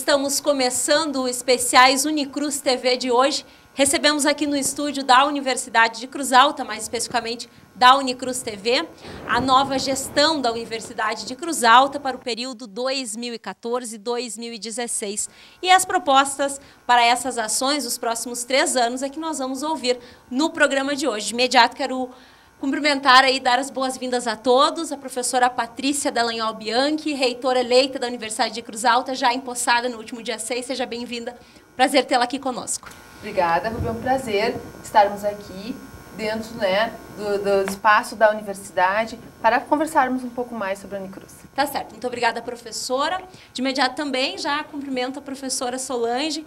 Estamos começando o Especiais Unicruz TV de hoje. Recebemos aqui no estúdio da Universidade de Cruz Alta, mais especificamente da Unicruz TV, a nova gestão da Universidade de Cruz Alta para o período 2014-2016. E as propostas para essas ações dos próximos 3 anos é que nós vamos ouvir no programa de hoje. De imediato, quero cumprimentar e dar as boas-vindas a todos, a professora Patrícia Dallagnol Bianchi, reitora eleita da Universidade de Cruz Alta, já empossada no último dia 6. Seja bem-vinda. Prazer tê-la aqui conosco. Obrigada, Rubem. É um prazer estarmos aqui dentro do espaço da universidade para conversarmos um pouco mais sobre a Unicruz. Tá certo. Muito obrigada, professora. De imediato também já cumprimento a professora Solange,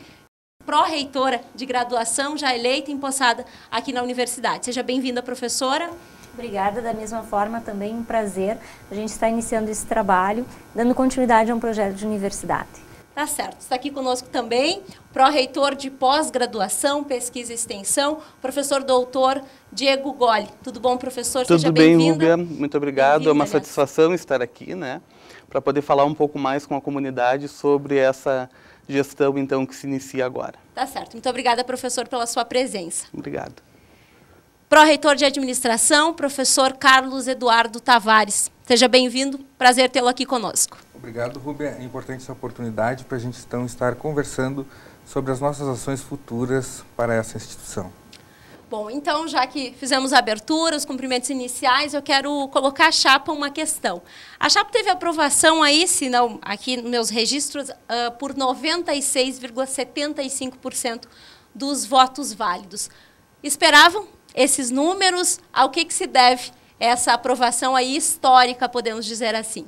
pró-reitora de graduação, já eleita e empossada aqui na universidade. Seja bem-vinda, professora. Obrigada, da mesma forma, também um prazer. A gente está iniciando esse trabalho, dando continuidade a um projeto de universidade. Tá certo. Está aqui conosco também o pró-reitor de pós-graduação, pesquisa e extensão, professor doutor Diego Golli. Tudo bom, professor? Tudo bem, Rúbia. Muito obrigado. É uma satisfação estar aqui, né, para poder falar um pouco mais com a comunidade sobre essa gestão, então, que se inicia agora. Tá certo. Muito obrigada, professor, pela sua presença. Obrigado. Pró-reitor de administração, professor Carlos Eduardo Tavares. Seja bem-vindo. Prazer tê-lo aqui conosco. Obrigado, Rúbia. É importante essa oportunidade para a gente então estar conversando sobre as nossas ações futuras para essa instituição. Bom, então, já que fizemos a abertura, os cumprimentos iniciais, eu quero colocar a chapa uma questão. A chapa teve aprovação aí, se não, aqui nos meus registros, por 96,75% dos votos válidos. Esperavam esses números? Ao que se deve essa aprovação aí histórica, podemos dizer assim?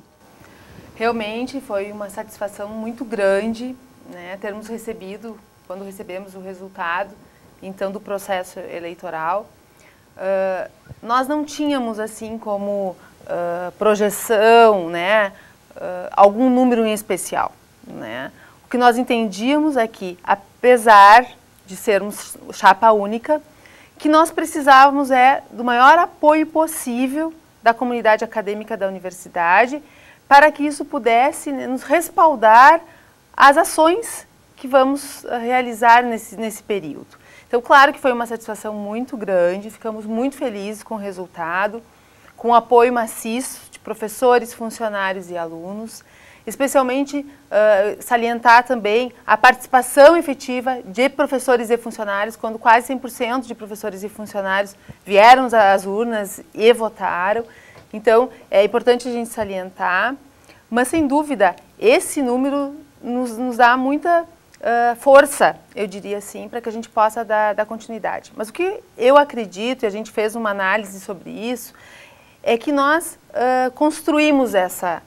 Realmente foi uma satisfação muito grande, né, termos recebido, quando recebemos o resultado, então, do processo eleitoral. Nós não tínhamos, assim, como projeção, né, algum número em especial, né? O que nós entendíamos é que, apesar de sermos chapa única, que nós precisávamos do maior apoio possível da comunidade acadêmica da universidade para que isso pudesse, né, nos respaldar as ações que vamos realizar nesse período. Então, claro que foi uma satisfação muito grande, ficamos muito felizes com o resultado, com o apoio maciço de professores, funcionários e alunos, especialmente salientar também a participação efetiva de professores e funcionários, quando quase 100% de professores e funcionários vieram às urnas e votaram. Então, é importante a gente salientar, mas sem dúvida, esse número nos dá muita força, eu diria assim, para que a gente possa dar continuidade. Mas o que eu acredito, e a gente fez uma análise sobre isso, é que nós construímos essa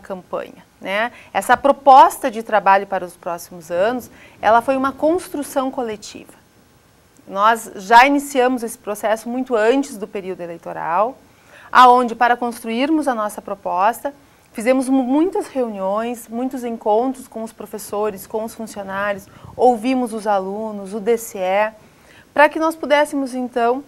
campanha, né? Essa proposta de trabalho para os próximos anos, ela foi uma construção coletiva. Nós já iniciamos esse processo muito antes do período eleitoral, aonde, para construirmos a nossa proposta, fizemos muitas reuniões, muitos encontros com os professores, com os funcionários, ouvimos os alunos, o DCE, para que nós pudéssemos, então,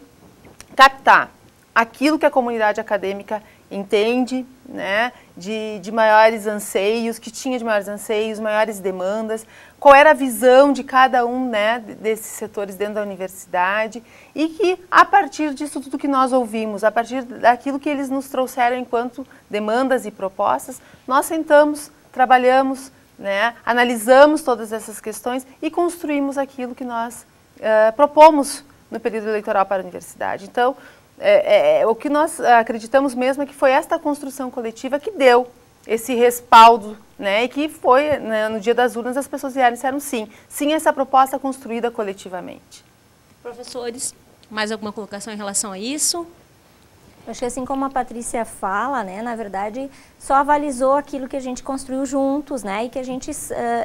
captar aquilo que a comunidade acadêmica entende, né, de maiores anseios, que tinha de maiores anseios, maiores demandas, qual era a visão de cada um, né, desses setores dentro da universidade, e que, a partir disso tudo que nós ouvimos, a partir daquilo que eles nos trouxeram enquanto demandas e propostas, nós sentamos, trabalhamos, né, analisamos todas essas questões e construímos aquilo que nós propomos no período eleitoral para a universidade. Então, o que nós acreditamos mesmo é que foi esta construção coletiva que deu esse respaldo, né, e que foi, né, no dia das urnas as pessoas vieram e disseram sim, essa proposta construída coletivamente. Professores, mais alguma colocação em relação a isso? Eu acho que assim como a Patrícia fala, né, na verdade, só avalizou aquilo que a gente construiu juntos, né, e que a gente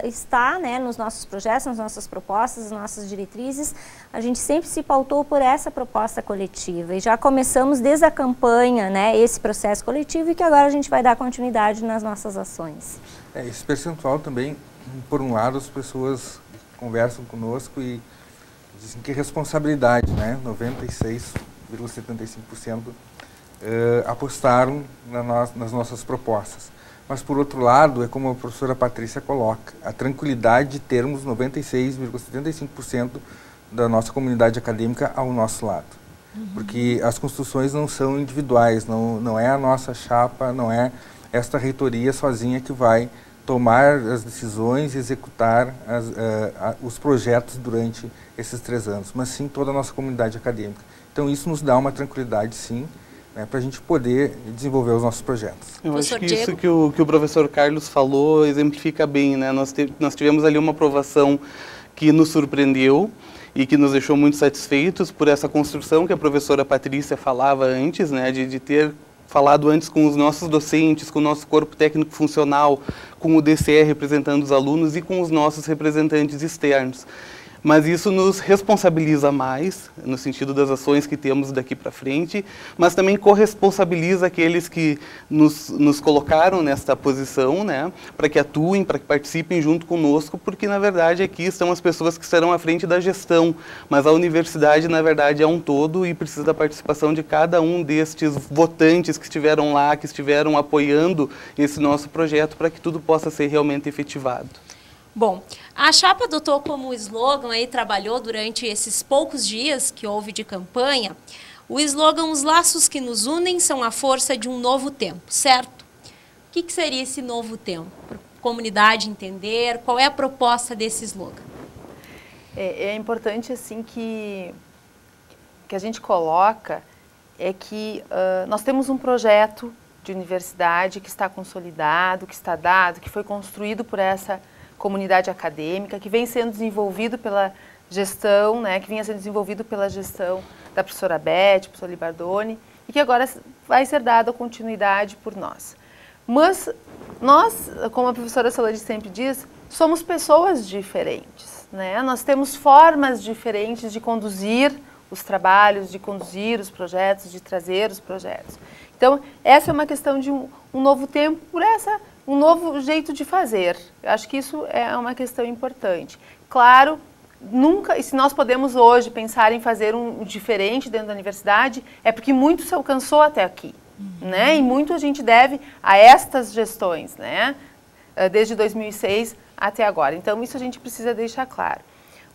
está, né, nos nossos projetos, nas nossas propostas, nas nossas diretrizes, a gente sempre se pautou por essa proposta coletiva e já começamos desde a campanha, né, esse processo coletivo e que agora a gente vai dar continuidade nas nossas ações. Esse percentual também, por um lado, as pessoas conversam conosco e dizem que responsabilidade, né, 96,75% apostaram nas nossas propostas. mas por outro lado, é como a professora Patrícia coloca, a tranquilidade de termos 96,75% da nossa comunidade acadêmica ao nosso lado. Porque as construções não são individuais, não é a nossa chapa, não é esta reitoria sozinha que vai tomar as decisões e executar os projetos durante esses 3 anos, mas sim toda a nossa comunidade acadêmica. Então isso nos dá uma tranquilidade, sim, né, para a gente poder desenvolver os nossos projetos. Eu acho que isso que o professor Carlos falou exemplifica bem, né? Nós tivemos ali uma aprovação que nos surpreendeu e que nos deixou muito satisfeitos por essa construção que a professora Patrícia falava antes, né, de ter falado antes com os nossos docentes, com o nosso corpo técnico funcional, com o DCE representando os alunos e com os nossos representantes externos. Mas isso nos responsabiliza mais, no sentido das ações que temos daqui para frente, mas também corresponsabiliza aqueles que nos colocaram nesta posição, né, para que atuem, para que participem junto conosco, porque, na verdade, aqui estão as pessoas que estarão à frente da gestão, mas a universidade, na verdade, é um todo e precisa da participação de cada um destes votantes que estiveram lá, que estiveram apoiando esse nosso projeto para que tudo possa ser realmente efetivado. Bom, a chapa adotou como slogan, aí trabalhou durante esses poucos dias que houve de campanha, o slogan "Os laços que nos unem são a força de um novo tempo", certo? O que seria esse novo tempo? Para a comunidade entender, qual é a proposta desse slogan? É importante assim que a gente coloca é que nós temos um projeto de universidade que está consolidado, que está dado, que foi construído por essa comunidade acadêmica, que vem sendo desenvolvido pela gestão, né, que vinha sendo desenvolvido pela gestão da professora Beth, professora Libardoni, e que agora vai ser dada continuidade por nós. Mas nós, como a professora Solange sempre diz, somos pessoas diferentes, né? Nós temos formas diferentes de conduzir os trabalhos, de conduzir os projetos, de trazer os projetos. Então, essa é uma questão de um novo tempo, um novo jeito de fazer. Eu acho que isso é uma questão importante. Claro, nunca, e se nós podemos hoje pensar em fazer um diferente dentro da universidade, é porque muito se alcançou até aqui, né? E muito a gente deve a estas gestões, né? Desde 2006 até agora. Então, isso a gente precisa deixar claro.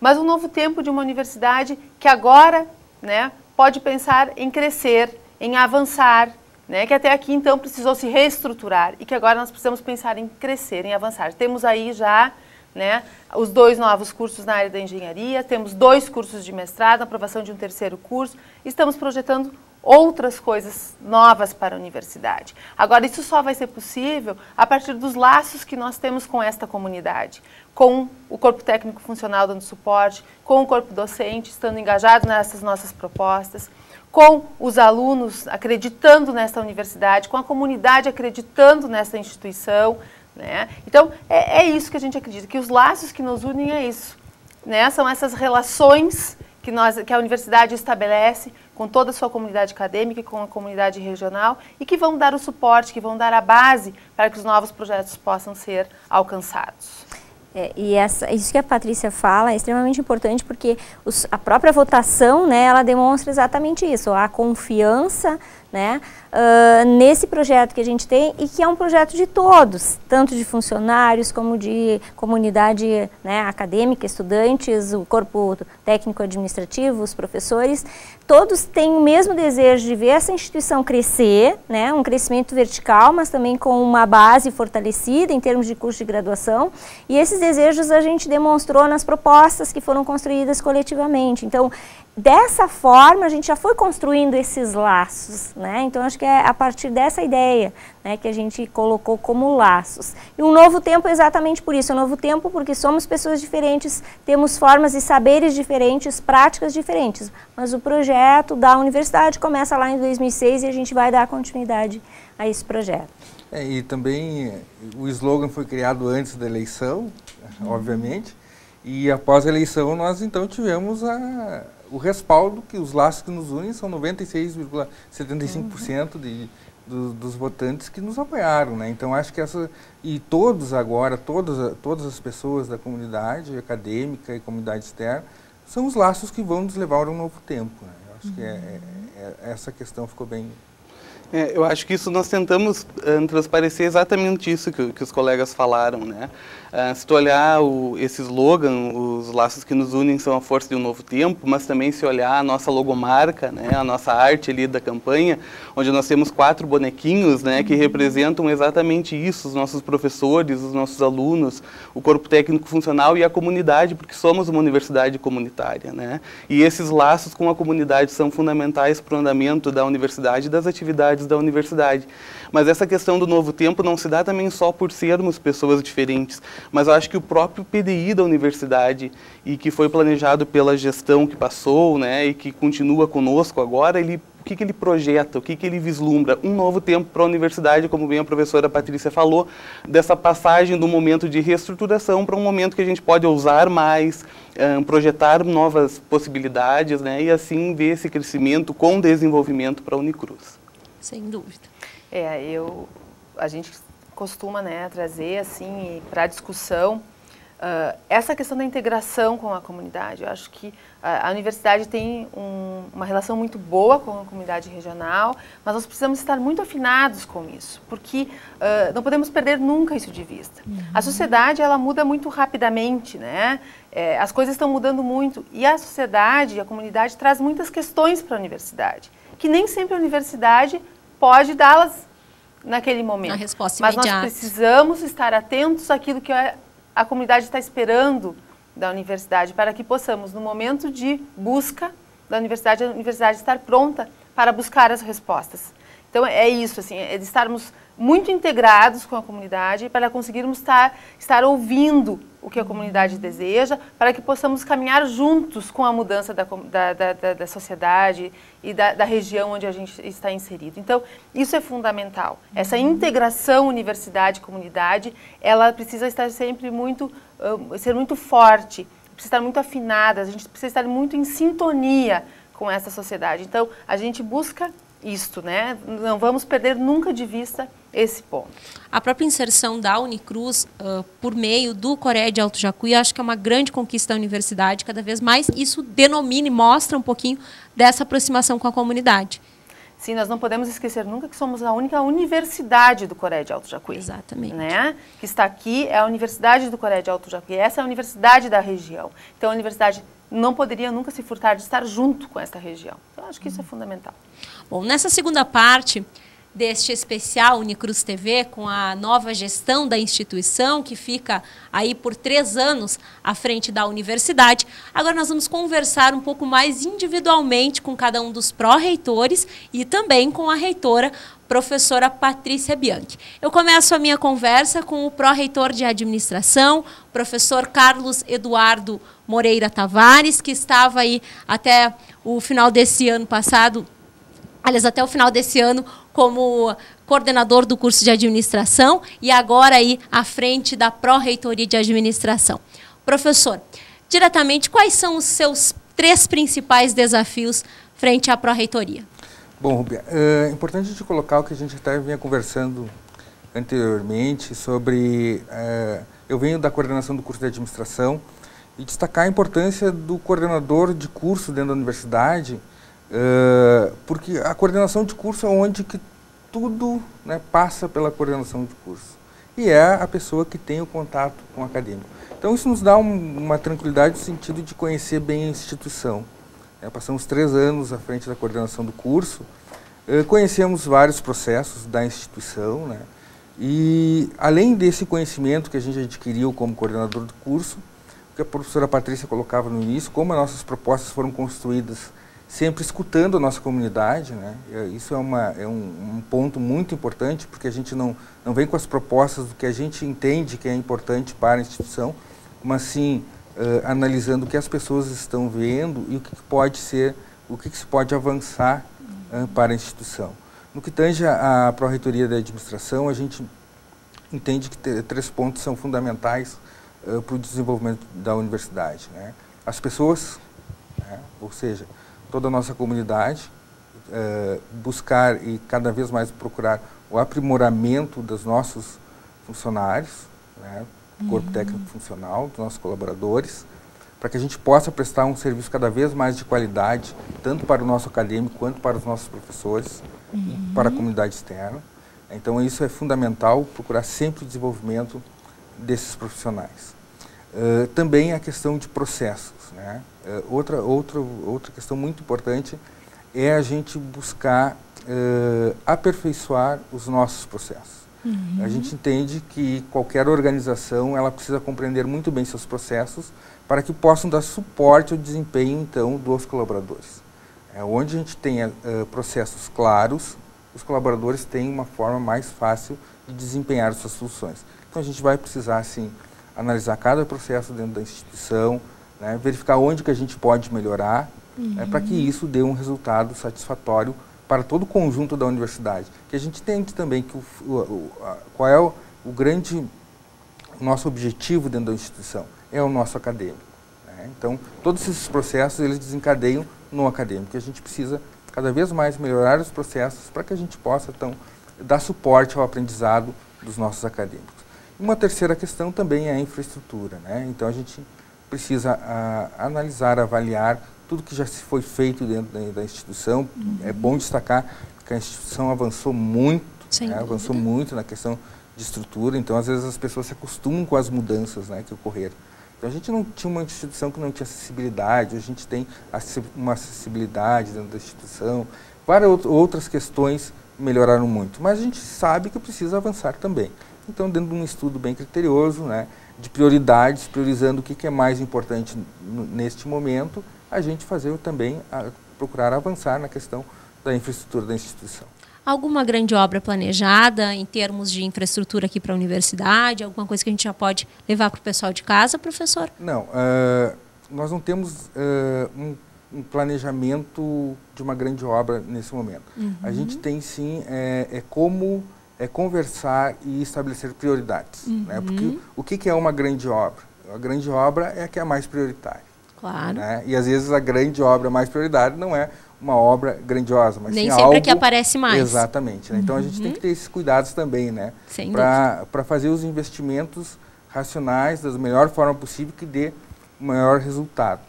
Mas um novo tempo de uma universidade que agora, né, pode pensar em crescer, em avançar, né, que até aqui, então, precisou se reestruturar e que agora nós precisamos pensar em crescer, em avançar. Temos aí já, né, os 2 novos cursos na área da engenharia, temos 2 cursos de mestrado, a aprovação de um 3º curso, estamos projetando outras coisas novas para a universidade. Agora, isso só vai ser possível a partir dos laços que nós temos com esta comunidade, com o corpo técnico funcional dando suporte, com o corpo docente estando engajado nessas nossas propostas, com os alunos acreditando nesta universidade, com a comunidade acreditando nessa instituição, né? Então, é isso que a gente acredita, que os laços que nos unem é isso, né? São essas relações que a universidade estabelece com toda a sua comunidade acadêmica e com a comunidade regional e que vão dar o suporte, que vão dar a base para que os novos projetos possam ser alcançados. Isso que a Patrícia fala é extremamente importante porque a própria votação, né, ela demonstra exatamente isso, a confiança, né, nesse projeto que a gente tem e que é um projeto de todos, tanto de funcionários como de comunidade, né, acadêmica, estudantes, o corpo técnico administrativo, os professores, todos têm o mesmo desejo de ver essa instituição crescer, né, um crescimento vertical, mas também com uma base fortalecida em termos de curso de graduação, e esses desejos a gente demonstrou nas propostas que foram construídas coletivamente. Então, dessa forma, a gente já foi construindo esses laços, né? Então, acho que é a partir dessa ideia, né, que a gente colocou como laços. E um novo tempo é exatamente por isso, um novo tempo porque somos pessoas diferentes, temos formas e saberes diferentes, práticas diferentes, mas o projeto da universidade começa lá em 2006 e a gente vai dar continuidade a esse projeto. E também o slogan foi criado antes da eleição, obviamente, e após a eleição nós então tivemos o respaldo que os laços que nos unem são 96,75% dos votantes que nos apoiaram, né? Então acho que todas as pessoas da comunidade acadêmica e comunidade externa são os laços que vão nos levar a um novo tempo, né? Eu acho que essa questão ficou bem... Eu acho que isso nós tentamos transparecer exatamente isso que os colegas falaram, né? Se tu olhar esse slogan, os laços que nos unem são a força de um novo tempo, mas também se olhar a nossa logomarca, né? A nossa arte ali da campanha, onde nós temos 4 bonequinhos, né? Que representam exatamente isso, os nossos professores, os nossos alunos, o corpo técnico funcional e a comunidade, porque somos uma universidade comunitária, né? E esses laços com a comunidade são fundamentais para o andamento da universidade e das atividades da universidade. Mas essa questão do novo tempo não se dá também só por sermos pessoas diferentes, mas eu acho que o próprio PDI da universidade, e que foi planejado pela gestão que passou, né, e que continua conosco agora, o que ele projeta, o que ele vislumbra? Um novo tempo para a universidade, como bem a professora Patrícia falou, dessa passagem do momento de reestruturação para um momento que a gente pode ousar mais, projetar novas possibilidades, né, e assim ver esse crescimento com desenvolvimento para a Unicruz. Sem dúvida. A gente costuma, né, trazer assim para a discussão essa questão da integração com a comunidade. Eu acho que a universidade tem uma relação muito boa com a comunidade regional, mas nós precisamos estar muito afinados com isso, porque não podemos perder nunca isso de vista. A sociedade, ela muda muito rapidamente, né? As coisas estão mudando muito, e a sociedade, a comunidade traz muitas questões para a universidade, que nem sempre a universidade pode dá-las naquele momento. A resposta mas imediata. nós precisamos estar atentos àquilo que a comunidade está esperando da universidade, para que possamos, no momento de busca da universidade, a universidade estar pronta para buscar as respostas. Então, é isso, assim, de estarmos muito integrados com a comunidade para conseguirmos estar ouvindo o que a comunidade deseja, para que possamos caminhar juntos com a mudança da sociedade e da região onde a gente está inserido. Então, isso é fundamental. Essa integração universidade-comunidade, ela precisa estar sempre ser muito forte, precisa estar muito afinada, a gente precisa estar muito em sintonia com essa sociedade. Então, a gente busca isto, né? Não vamos perder nunca de vista esse ponto. A própria inserção da Unicruz por meio do CORED Alto Jacuí, acho que é uma grande conquista da universidade, cada vez mais isso denomina e mostra um pouquinho dessa aproximação com a comunidade. Sim, nós não podemos esquecer nunca que somos a única universidade do CORED Alto Jacuí. Exatamente. Né? Que está aqui é a Universidade do CORED Alto Jacuí, essa é a universidade da região. Então, a universidade não poderia nunca se furtar de estar junto com essa região. Então, acho que isso é fundamental. Bom, nessa segunda parte deste especial Unicruz TV, com a nova gestão da instituição, que fica aí por 3 anos à frente da universidade, agora nós vamos conversar um pouco mais individualmente com cada um dos pró-reitores e também com a reitora, professora Patrícia Bianchi. Eu começo a minha conversa com o pró-reitor de administração, professor Carlos Eduardo Moreira Tavares, que estava aí até o final desse ano passado, aliás, até o final desse ano, como coordenador do curso de administração e agora aí à frente da pró-reitoria de administração. Professor, diretamente, quais são os seus 3 principais desafios frente à pró-reitoria? Bom, Rubia, é importante a gente colocar o que a gente até vinha conversando anteriormente sobre... eu venho da coordenação do curso de administração e destacar a importância do coordenador de curso dentro da universidade, porque a coordenação de curso é onde que tudo, né, passa pela coordenação de curso. E é a pessoa que tem o contato com o acadêmico. Então isso nos dá uma tranquilidade no sentido de conhecer bem a instituição. Passamos 3 anos à frente da coordenação do curso, conhecemos vários processos da instituição, né, e além desse conhecimento que a gente adquiriu como coordenador do curso, o que a professora Patrícia colocava no início, como as nossas propostas foram construídas sempre escutando a nossa comunidade, né? Isso é um ponto muito importante, porque a gente não vem com as propostas do que a gente entende que é importante para a instituição, mas sim analisando o que as pessoas estão vendo e o que pode ser, o que se pode avançar para a instituição. No que tange à pró-reitoria da administração, a gente entende que 3 pontos são fundamentais para o desenvolvimento da universidade, né? As pessoas, né? Ou seja, toda a nossa comunidade, buscar e cada vez mais procurar o aprimoramento dos nossos funcionários, né, corpo técnico funcional, dos nossos colaboradores, para que a gente possa prestar um serviço cada vez mais de qualidade, tanto para o nosso acadêmico quanto para os nossos professores, para a comunidade externa. Então, isso é fundamental, procurar sempre o desenvolvimento desses profissionais. Também a questão de processos, né? Outra questão muito importante é a gente buscar aperfeiçoar os nossos processos. A gente entende que qualquer organização ela precisa compreender muito bem seus processos para que possam dar suporte ao desempenho, então, dos colaboradores. Onde a gente tenha processos claros, os colaboradores têm uma forma mais fácil de desempenhar suas funções. Então, a gente vai precisar, assim, analisar cada processo dentro da instituição, né, verificar onde que a gente pode melhorar, para que isso dê um resultado satisfatório para todo o conjunto da universidade. Que a gente entende também que qual é o nosso objetivo dentro da instituição, é o nosso acadêmico. Né? Então, todos esses processos, eles desencadeiam no acadêmico. A gente precisa cada vez mais melhorar os processos para que a gente possa, então, dar suporte ao aprendizado dos nossos acadêmicos. Uma terceira questão também é a infraestrutura, né? Então, a gente precisa analisar, avaliar tudo que já se foi feito dentro da instituição. É bom destacar que a instituição avançou muito, né? Avançou muito na questão de estrutura, então, às vezes, as pessoas se acostumam com as mudanças, né, que ocorreram. Então, a gente não tinha uma instituição que não tinha acessibilidade, a gente tem uma acessibilidade dentro da instituição, várias outras questões melhoraram muito, mas a gente sabe que precisa avançar também. Então, dentro de um estudo bem criterioso, né, de prioridades, priorizando o que é mais importante neste momento, a gente fazer também, procurar avançar na questão da infraestrutura da instituição. Alguma grande obra planejada em termos de infraestrutura aqui para a universidade? Alguma coisa que a gente já pode levar para o pessoal de casa, professor? Não, nós não temos um planejamento de uma grande obra nesse momento. A gente tem sim, como conversar e estabelecer prioridades. Né? Porque o que é uma grande obra? A grande obra é a que é a mais prioritária. Claro. Né? E às vezes a grande obra mais prioritária não é uma obra grandiosa, mas nem sim sempre algo... é que aparece mais. Exatamente. Né? Então a gente tem que ter esses cuidados também, né? Para fazer os investimentos racionais da melhor forma possível que dê o maior resultado.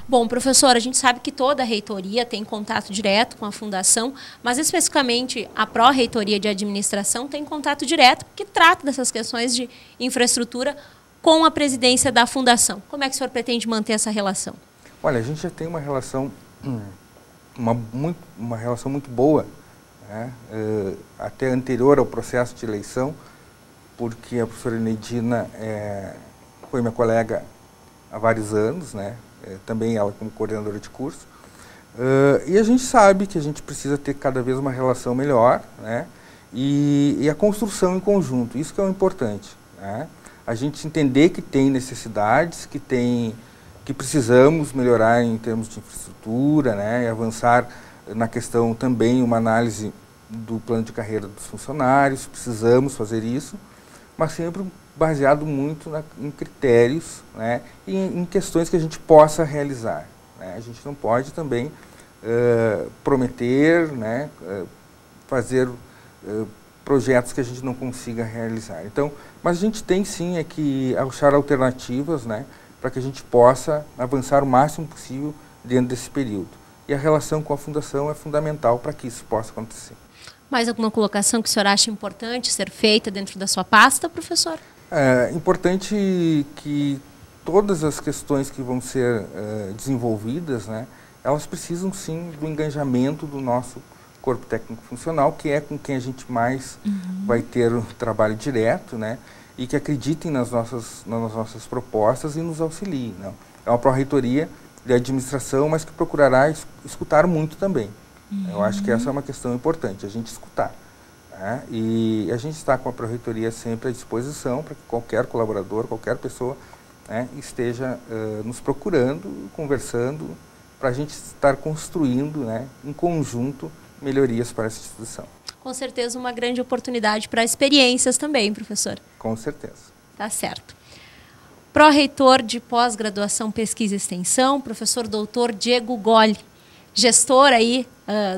Bom, professor, a gente sabe que toda a reitoria tem contato direto com a fundação, mas especificamente a Pró-Reitoria de Administração tem contato direto, que trata dessas questões de infraestrutura com a presidência da fundação. Como é que o senhor pretende manter essa relação? Olha, a gente já tem uma relação, uma relação muito boa, né? Até anterior ao processo de eleição, porque a professora Enedina foi minha colega há vários anos, né? Também ela como coordenadora de curso, e a gente sabe que a gente precisa ter cada vez uma relação melhor, né? E a construção em conjunto, isso que é o importante, né? A gente entender que tem necessidades, que precisamos melhorar em termos de infraestrutura, né? E avançar na questão também, uma análise do plano de carreira dos funcionários, precisamos fazer isso, mas sempre baseado muito em critérios, né, e em questões que a gente possa realizar. Né? A gente não pode também prometer, né, fazer projetos que a gente não consiga realizar. Então, mas a gente tem sim que achar alternativas, né, para que a gente possa avançar o máximo possível dentro desse período. E a relação com a fundação é fundamental para que isso possa acontecer. Mais alguma colocação que o senhor acha importante ser feita dentro da sua pasta, professor? É importante que todas as questões que vão ser desenvolvidas, né, elas precisam sim do engajamento do nosso corpo técnico funcional, que é com quem a gente mais vai ter o trabalho direto, né, e que acreditem nas nossas propostas e nos auxiliem. Não? É uma pró-reitoria de administração, mas que procurará escutar muito também. Eu acho que essa é uma questão importante, a gente escutar. Né? E a gente está com a Pró-Reitoria sempre à disposição para que qualquer colaborador, qualquer pessoa, né, esteja nos procurando, conversando, para a gente estar construindo, né, em conjunto melhorias para essa instituição. Com certeza uma grande oportunidade para experiências também, professor. Com certeza. Tá certo. Pró-reitor de pós-graduação, pesquisa e extensão, professor doutor Diego Golli. gestor aí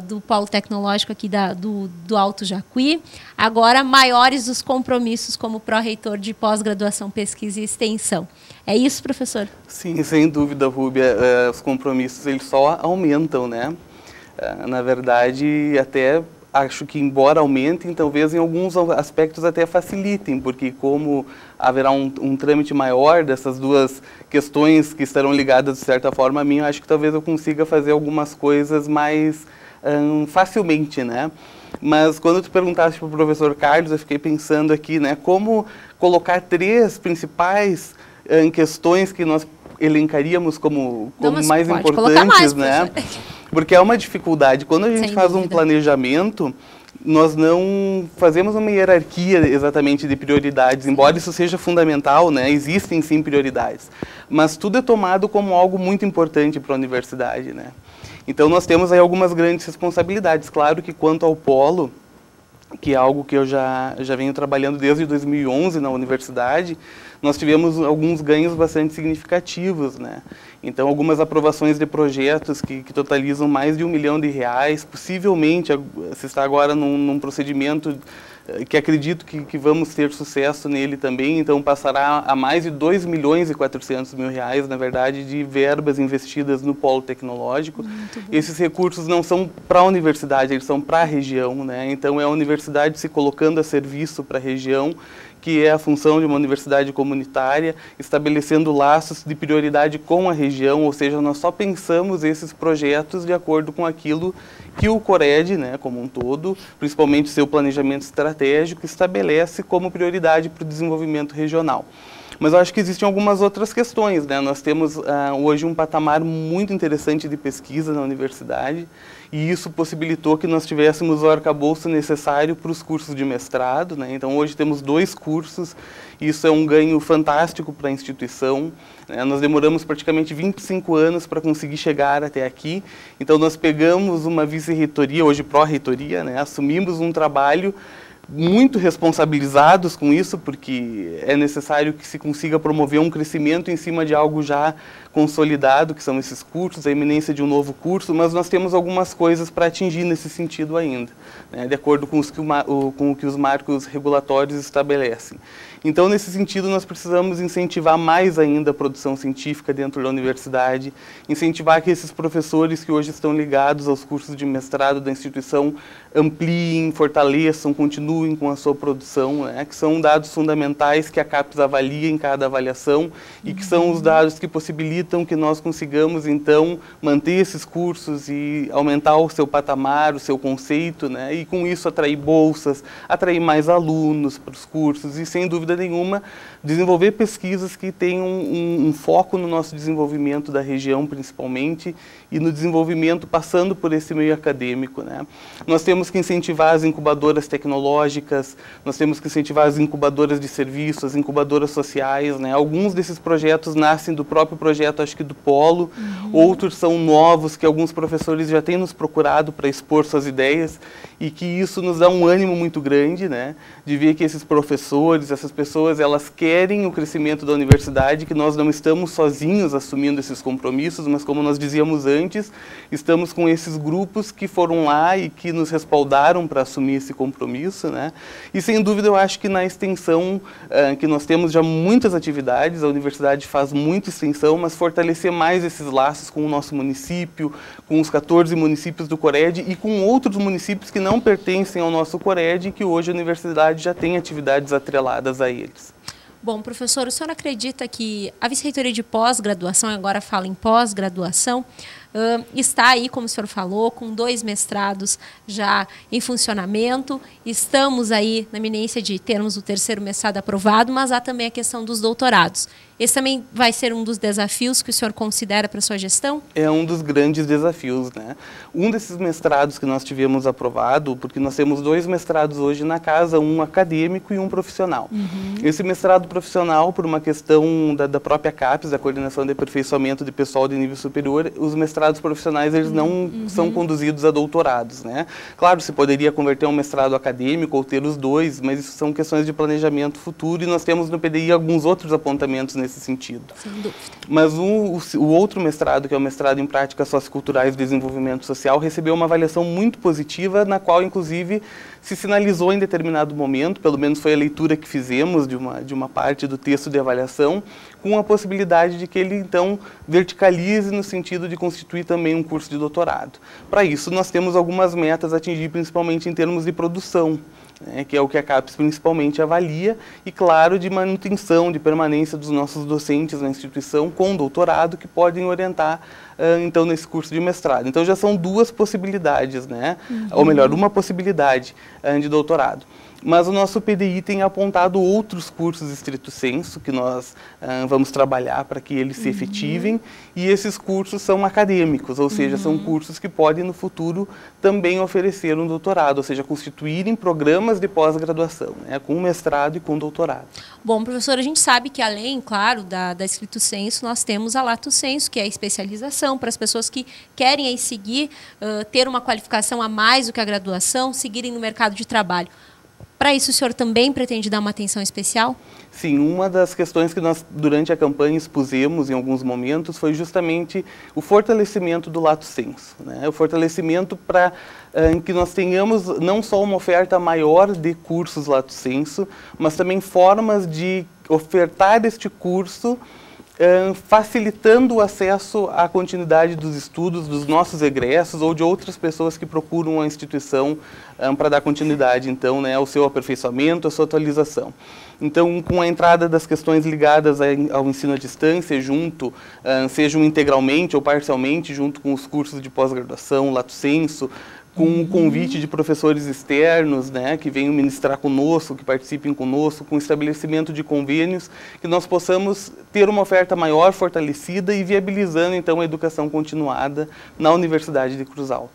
do Polo Tecnológico aqui do Alto Jacuí. Agora, maiores os compromissos como pró-reitor de pós-graduação, pesquisa e extensão. É isso, professor? Sim, sem dúvida, Rúbia. Os compromissos eles só aumentam, né? Na verdade, até acho que, embora aumentem, talvez em alguns aspectos até facilitem, porque como haverá um trâmite maior dessas duas questões que estarão ligadas, de certa forma, a mim, acho que talvez eu consiga fazer algumas coisas mais facilmente, né? Mas quando tu perguntaste para o professor Carlos, eu fiquei pensando aqui, né, como colocar 3 principais questões que nós elencaríamos como mais importantes, né? Porque é uma dificuldade. Quando a gente faz um planejamento, nós não fazemos uma hierarquia exatamente de prioridades, embora isso seja fundamental, né? Existem sim prioridades, mas tudo é tomado como algo muito importante para a universidade, né? Então nós temos aí algumas grandes responsabilidades. Claro que quanto ao polo, que é algo que eu já venho trabalhando desde 2011 na universidade, nós tivemos alguns ganhos bastante significativos, né? Então, algumas aprovações de projetos que totalizam mais de R$1 milhão, possivelmente se está agora num procedimento que acredito que vamos ter sucesso nele também, então passará a mais de R$2.400.000, na verdade, de verbas investidas no polo tecnológico. Esses recursos não são para a universidade, eles são para a região, né? Então é a universidade se colocando a serviço para a região, que é a função de uma universidade comunitária, estabelecendo laços de prioridade com a região, ou seja, nós só pensamos esses projetos de acordo com aquilo que o CORED, né, como um todo, principalmente seu planejamento estratégico, estabelece como prioridade para o desenvolvimento regional. Mas eu acho que existem algumas outras questões, né? Nós temos hoje um patamar muito interessante de pesquisa na universidade, e isso possibilitou que nós tivéssemos o arcabouço necessário para os cursos de mestrado, né? Então hoje temos 2 cursos, e isso é um ganho fantástico para a instituição, né? Nós demoramos praticamente 25 anos para conseguir chegar até aqui, então nós pegamos uma vice-reitoria, hoje pró-reitoria, né? Assumimos um trabalho muito responsabilizados com isso, porque é necessário que se consiga promover um crescimento em cima de algo já consolidado, que são esses cursos, a iminência de um novo curso, mas nós temos algumas coisas para atingir nesse sentido ainda, né, de acordo com o que os marcos regulatórios estabelecem. Então, nesse sentido, nós precisamos incentivar mais ainda a produção científica dentro da universidade, incentivar que esses professores que hoje estão ligados aos cursos de mestrado da instituição ampliem, fortaleçam, continuem com a sua produção, né, que são dados fundamentais que a CAPES avalia em cada avaliação e que são os dados que possibilitam que nós consigamos, então, manter esses cursos e aumentar o seu patamar, o seu conceito, né, e com isso atrair bolsas, atrair mais alunos para os cursos e, sem dúvida nenhuma, desenvolver pesquisas que tenham um foco no nosso desenvolvimento da região, principalmente, e no desenvolvimento passando por esse meio acadêmico, né. Nós temos que incentivar as incubadoras tecnológicas, nós temos que incentivar as incubadoras de serviços, as incubadoras sociais, né. Alguns desses projetos nascem do próprio projeto, acho que do Polo, outros são novos, que alguns professores já têm nos procurado para expor suas ideias, e que isso nos dá um ânimo muito grande, né, de ver que esses professores, essas pessoas, elas querem o crescimento da universidade, que nós não estamos sozinhos assumindo esses compromissos, mas como nós dizíamos antes, estamos com esses grupos que foram lá e que nos respaldaram para assumir esse compromisso, né, e sem dúvida eu acho que na extensão, que nós temos já muitas atividades, a universidade faz muita extensão, mas fortalecer mais esses laços com o nosso município, com os 14 municípios do CORED e com outros municípios que não pertencem ao nosso CORED e que hoje a universidade já tem atividades atreladas a eles. Bom, professor, o senhor acredita que a Vice-Reitoria de Pós-Graduação, agora fala em pós-graduação, está aí, como o senhor falou, com 2 mestrados já em funcionamento, estamos aí na iminência de termos o 3º mestrado aprovado, mas há também a questão dos doutorados. Esse também vai ser um dos desafios que o senhor considera para a sua gestão? É um dos grandes desafios, né? Um desses mestrados que nós tivemos aprovado, porque nós temos 2 mestrados hoje na casa, um acadêmico e um profissional. Esse mestrado profissional, por uma questão da própria CAPES, da Coordenação de Aperfeiçoamento de Pessoal de Nível Superior, os mestrados mestrados profissionais, eles não são conduzidos a doutorados, né? Claro, se poderia converter um mestrado acadêmico ou ter os dois, mas isso são questões de planejamento futuro e nós temos no PDI alguns outros apontamentos nesse sentido. Sem dúvida. Mas o outro mestrado, que é o mestrado em Práticas Socioculturais e Desenvolvimento Social, recebeu uma avaliação muito positiva, na qual, inclusive, se sinalizou em determinado momento, pelo menos foi a leitura que fizemos de uma parte do texto de avaliação, com a possibilidade de que ele, então, verticalize no sentido de constituir também um curso de doutorado. Para isso, nós temos algumas metas a atingir, principalmente em termos de produção, né, que é o que a CAPES principalmente avalia, e, claro, de manutenção, de permanência dos nossos docentes na instituição com doutorado, que podem orientar, então, nesse curso de mestrado. Então, já são duas possibilidades, né? Ou melhor, uma possibilidade de doutorado. Mas o nosso PDI tem apontado outros cursos estrito sensu, que nós vamos trabalhar para que eles se efetivem, e esses cursos são acadêmicos, ou seja, são cursos que podem no futuro também oferecer um doutorado, ou seja, constituírem programas de pós-graduação, né, com mestrado e com doutorado. Bom, professor, a gente sabe que além, claro, da estrito sensu, nós temos a lato sensu, que é a especialização para as pessoas que querem aí seguir, ter uma qualificação a mais do que a graduação, seguirem no mercado de trabalho. Para isso, o senhor também pretende dar uma atenção especial? Sim, uma das questões que nós, durante a campanha, expusemos em alguns momentos foi justamente o fortalecimento do lato sensu, né? O fortalecimento para que nós tenhamos não só uma oferta maior de cursos lato sensu, mas também formas de ofertar este curso facilitando o acesso à continuidade dos estudos dos nossos egressos ou de outras pessoas que procuram a instituição para dar continuidade, então, né, ao seu aperfeiçoamento, à sua atualização. Então, com a entrada das questões ligadas ao ensino à distância, junto, sejam integralmente ou parcialmente, junto com os cursos de pós-graduação, lato sensu, com o convite de professores externos, né, que venham ministrar conosco, que participem conosco, com o estabelecimento de convênios, que nós possamos ter uma oferta maior, fortalecida e viabilizando, então, a educação continuada na Universidade de Cruz Alta.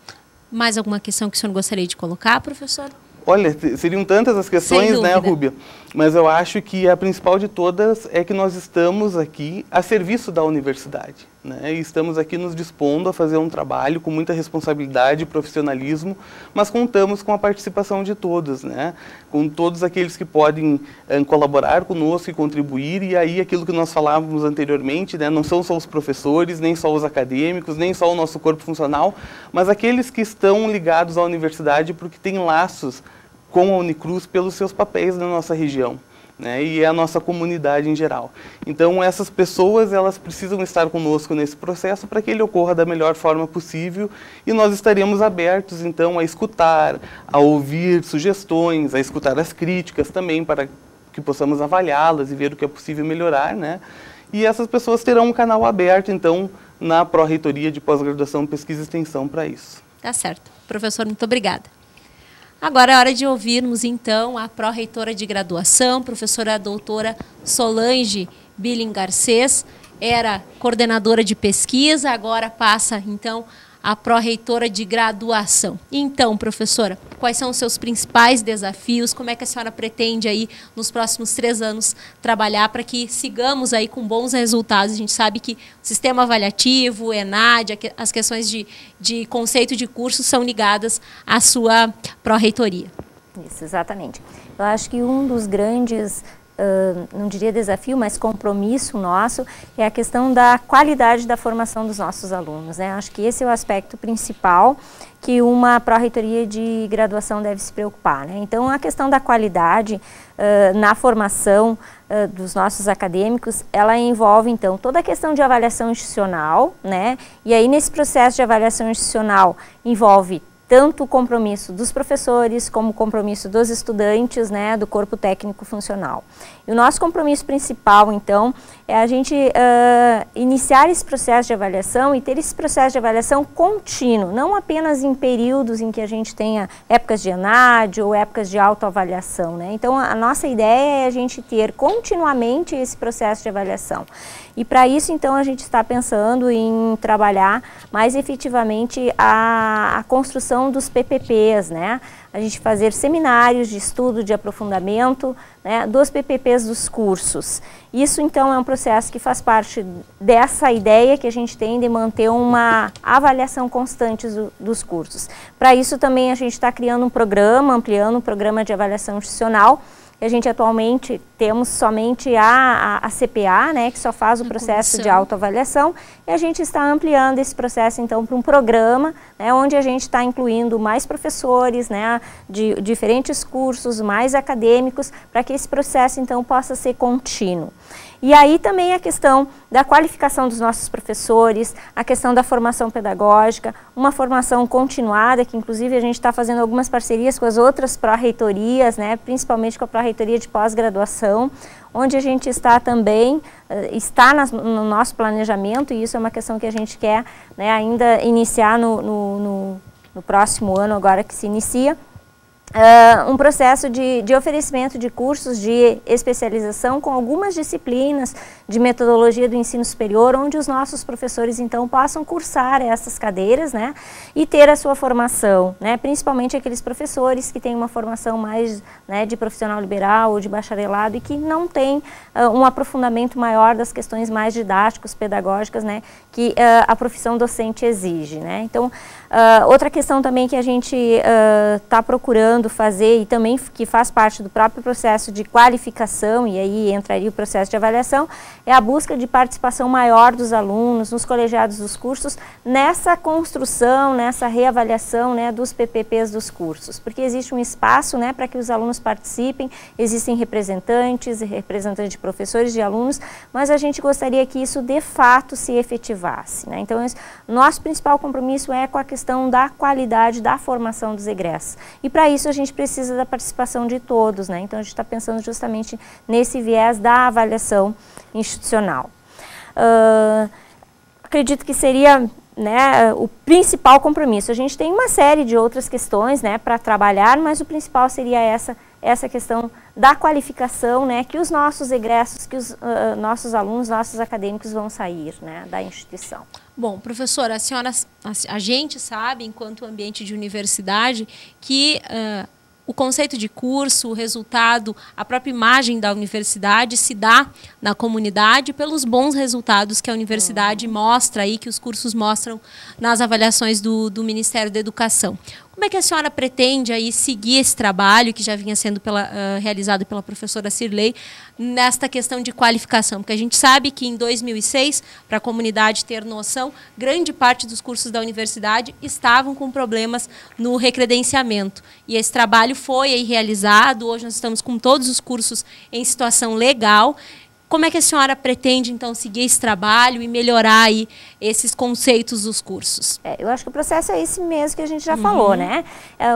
Mais alguma questão que o senhor gostaria de colocar, professor? Olha, seriam tantas as questões, né, Rúbia? Mas eu acho que a principal de todas é que nós estamos aqui a serviço da universidade, né? E estamos aqui nos dispondo a fazer um trabalho com muita responsabilidade e profissionalismo, mas contamos com a participação de todos, né? Com todos aqueles que podem colaborar conosco e contribuir, e aí aquilo que nós falávamos anteriormente, né? Não são só os professores, nem só os acadêmicos, nem só o nosso corpo funcional, mas aqueles que estão ligados à universidade porque têm laços com a Unicruz pelos seus papéis na nossa região, né, e a nossa comunidade em geral. Então, essas pessoas, elas precisam estar conosco nesse processo para que ele ocorra da melhor forma possível, e nós estaremos abertos, então, a escutar, a ouvir sugestões, a escutar as críticas também, para que possamos avaliá-las e ver o que é possível melhorar, né, e essas pessoas terão um canal aberto, então, na Pró-Reitoria de Pós-Graduação, Pesquisa e Extensão para isso. Tá certo. Professor, muito obrigada. Agora é hora de ouvirmos, então, a pró-reitora de graduação, professora doutora Solange Billing Garcês, era coordenadora de pesquisa, agora passa, então, a pró-reitora de graduação. Então, professora, quais são os seus principais desafios? Como é que a senhora pretende aí, nos próximos 3 anos, trabalhar para que sigamos aí com bons resultados? A gente sabe que o sistema avaliativo, o ENAD, as questões de conceito de curso são ligadas à sua pró-reitoria. Isso, exatamente. Eu acho que um dos grandes, não diria desafio, mas compromisso nosso, é a questão da qualidade da formação dos nossos alunos, né? Acho que esse é o aspecto principal que uma pró-reitoria de graduação deve se preocupar, né? Então, a questão da qualidade na formação dos nossos acadêmicos, ela envolve, então, toda a questão de avaliação institucional, né? E aí, nesse processo de avaliação institucional, envolve tanto o compromisso dos professores, como o compromisso dos estudantes, né, do corpo técnico funcional. E o nosso compromisso principal, então, é a gente iniciar esse processo de avaliação e ter esse processo de avaliação contínuo, não apenas em períodos em que a gente tenha épocas de ENAD ou épocas de autoavaliação, né? Então, a nossa ideia é a gente ter continuamente esse processo de avaliação. E para isso, então, a gente está pensando em trabalhar mais efetivamente a construção dos PPPs, né? A gente fazer seminários de estudo, de aprofundamento, né, dos PPPs dos cursos. Isso, então, é um processo que faz parte dessa ideia que a gente tem de manter uma avaliação constante dos cursos. Para isso, também, a gente está criando um programa, ampliando um programa de avaliação institucional. A gente atualmente temos somente a CPA, né, que só faz o processo de autoavaliação, e a gente está ampliando esse processo então para um programa, né, onde a gente está incluindo mais professores, né, de diferentes cursos, mais acadêmicos, para que esse processo então possa ser contínuo. E aí também a questão da qualificação dos nossos professores, a questão da formação pedagógica, uma formação continuada, que inclusive a gente está fazendo algumas parcerias com as outras pró-reitorias, né, principalmente com a pró-reitoria de pós-graduação, onde a gente está também, está no nosso planejamento, e isso é uma questão que a gente quer, né, ainda iniciar no próximo ano, agora que se inicia, um processo de oferecimento de cursos de especialização com algumas disciplinas de metodologia do ensino superior, onde os nossos professores, então, possam cursar essas cadeiras, né, e ter a sua formação, né, principalmente aqueles professores que têm uma formação mais, né, de profissional liberal ou de bacharelado e que não têm um aprofundamento maior das questões mais didáticas, pedagógicas, né, que a profissão docente exige, né. Então, outra questão também que a gente está procurando fazer e também que faz parte do próprio processo de qualificação, e aí entraria o processo de avaliação, é a busca de participação maior dos alunos nos colegiados dos cursos nessa construção, nessa reavaliação, né, dos PPPs dos cursos, porque existe um espaço, né, para que os alunos participem, existem representantes de professores, de alunos, mas a gente gostaria que isso de fato se efetivasse, né? Então, nosso principal compromisso é com a questão da qualidade da formação dos egressos, e para isso a gente precisa da participação de todos, né? Então a gente está pensando justamente nesse viés da avaliação institucional. Acredito que seria, né, o principal compromisso. A gente tem uma série de outras questões, né, para trabalhar, mas o principal seria essa questão da qualificação, né, que os nossos egressos, que os nossos alunos, nossos acadêmicos vão sair, né, da instituição. Bom, professora, a gente sabe, enquanto ambiente de universidade, que o conceito de curso, o resultado, a própria imagem da universidade se dá na comunidade pelos bons resultados que a universidade mostra aí, que os cursos mostram nas avaliações do Ministério da Educação. Como é que a senhora pretende aí seguir esse trabalho que já vinha sendo realizado pela professora Cirlei nesta questão de qualificação? Porque a gente sabe que em 2006, para a comunidade ter noção, grande parte dos cursos da universidade estavam com problemas no recredenciamento. E esse trabalho foi aí realizado, hoje nós estamos com todos os cursos em situação legal. Como é que a senhora pretende, então, seguir esse trabalho e melhorar aí esses conceitos dos cursos? Eu acho que o processo é esse mesmo que a gente já falou, né?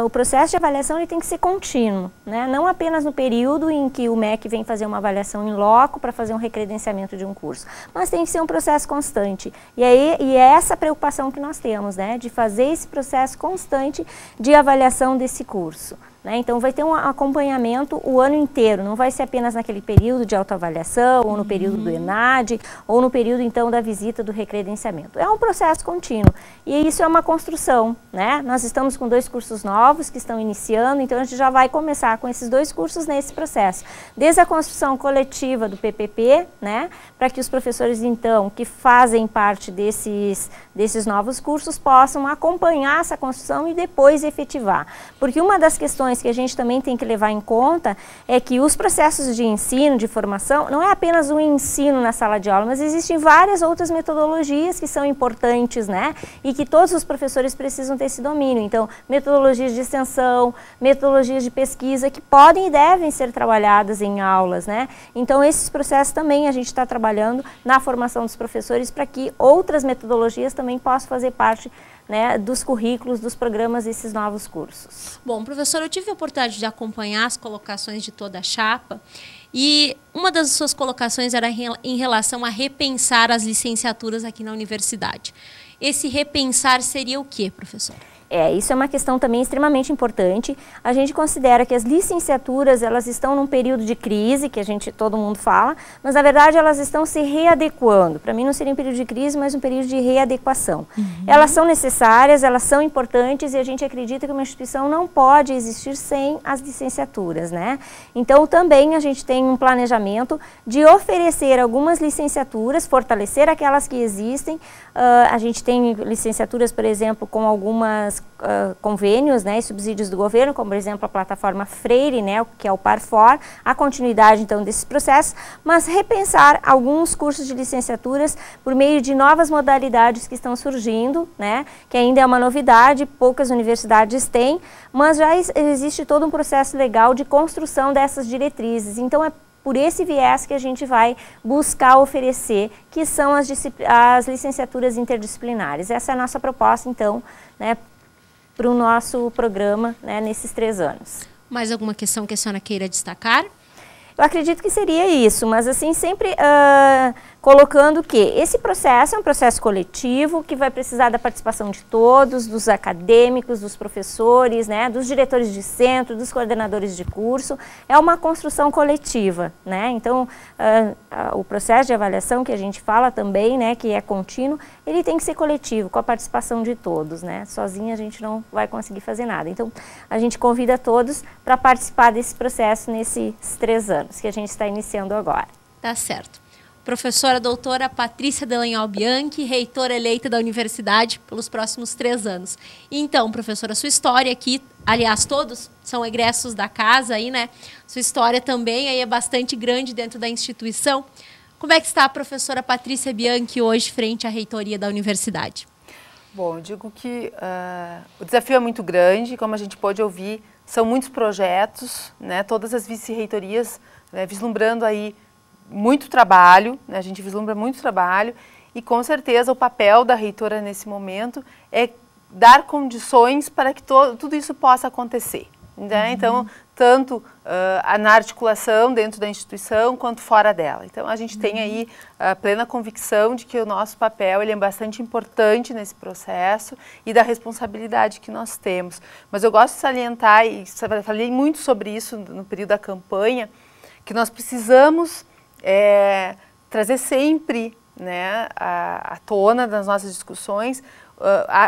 O processo de avaliação ele tem que ser contínuo, né? Não apenas no período em que o MEC vem fazer uma avaliação em loco para fazer um recredenciamento de um curso, mas tem que ser um processo constante. E é essa preocupação que nós temos, né? De fazer esse processo constante de avaliação desse curso. Então, vai ter um acompanhamento o ano inteiro, não vai ser apenas naquele período de autoavaliação, ou no período do ENAD, ou no período, então, da visita do recredenciamento. É um processo contínuo, e isso é uma construção, né? Nós estamos com 2 cursos novos que estão iniciando, então a gente já vai começar com esses 2 cursos nesse processo. Desde a construção coletiva do PPP, né? Para que os professores, então, que fazem parte desses novos cursos, possam acompanhar essa construção e depois efetivar. Porque uma das questões que a gente também tem que levar em conta é que os processos de ensino, de formação, não é apenas o ensino na sala de aula, mas existem várias outras metodologias que são importantes, né? E que todos os professores precisam ter esse domínio. Então, metodologias de extensão, metodologias de pesquisa que podem e devem ser trabalhadas em aulas, né? Então, esses processos também a gente está trabalhando na formação dos professores para que outras metodologias também possam fazer parte, né, dos currículos, dos programas desses novos cursos. Bom, professora, eu tive a oportunidade de acompanhar as colocações de toda a chapa e uma das suas colocações era em relação a repensar as licenciaturas aqui na universidade. Esse repensar seria o quê, professora? Isso é uma questão também extremamente importante. A gente considera que as licenciaturas, elas estão num período de crise, que todo mundo fala, mas na verdade elas estão se readequando. Para mim não seria um período de crise, mas um período de readequação. Elas são necessárias, elas são importantes e a gente acredita que uma instituição não pode existir sem as licenciaturas, né? Então também a gente tem um planejamento de oferecer algumas licenciaturas, fortalecer aquelas que existem. A gente tem licenciaturas, por exemplo, com algumas convênios, né, e subsídios do governo, como por exemplo a plataforma Freire, né, que é o Parfor, a continuidade então desses processos, mas repensar alguns cursos de licenciaturas por meio de novas modalidades que estão surgindo, né, que ainda é uma novidade, poucas universidades têm, mas já existe todo um processo legal de construção dessas diretrizes. Então é por esse viés que a gente vai buscar oferecer, que são as licenciaturas interdisciplinares. Essa é a nossa proposta, então, né, para o nosso programa, né, nesses 3 anos. Mais alguma questão que a senhora queira destacar? Eu acredito que seria isso, mas assim, sempre colocando que esse processo é um processo coletivo, que vai precisar da participação de todos, dos acadêmicos, dos professores, né, dos diretores de centro, dos coordenadores de curso. É uma construção coletiva, né? Então, o processo de avaliação que a gente fala também, né, que é contínuo, ele tem que ser coletivo, com a participação de todos, né? Sozinha a gente não vai conseguir fazer nada. Então, a gente convida todos para participar desse processo nesses 3 anos que a gente está iniciando agora. Tá certo. Professora doutora Patrícia Delanhol Bianchi, reitora eleita da universidade pelos próximos 3 anos. Então, professora, sua história aqui, aliás, todos são egressos da casa aí, né? Sua história também aí é bastante grande dentro da instituição. Como é que está a professora Patrícia Bianchi hoje frente à reitoria da universidade? Bom, eu digo que o desafio é muito grande, como a gente pôde ouvir, são muitos projetos, né? Todas as vice-reitorias, né, vislumbrando aí muito trabalho, né? A gente vislumbra muito trabalho e com certeza o papel da reitora nesse momento é dar condições para que tudo isso possa acontecer, né? Então, tanto na articulação dentro da instituição quanto fora dela. Então, a gente tem aí a plena convicção de que o nosso papel ele é bastante importante nesse processo e da responsabilidade que nós temos. Mas eu gosto de salientar, e falei muito sobre isso no período da campanha, que nós precisamos trazer sempre, né, à tona das nossas discussões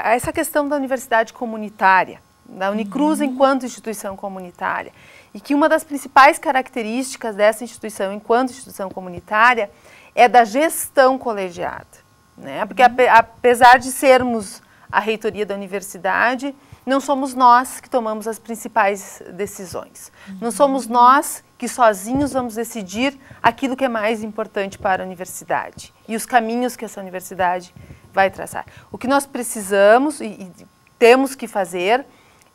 essa questão da universidade comunitária, da Unicruz enquanto instituição comunitária. E que uma das principais características dessa instituição enquanto instituição comunitária é da gestão colegiada, né? Porque apesar de sermos a reitoria da universidade, não somos nós que tomamos as principais decisões. Não somos nós que sozinhos vamos decidir aquilo que é mais importante para a universidade e os caminhos que essa universidade vai traçar. O que nós precisamos e temos que fazer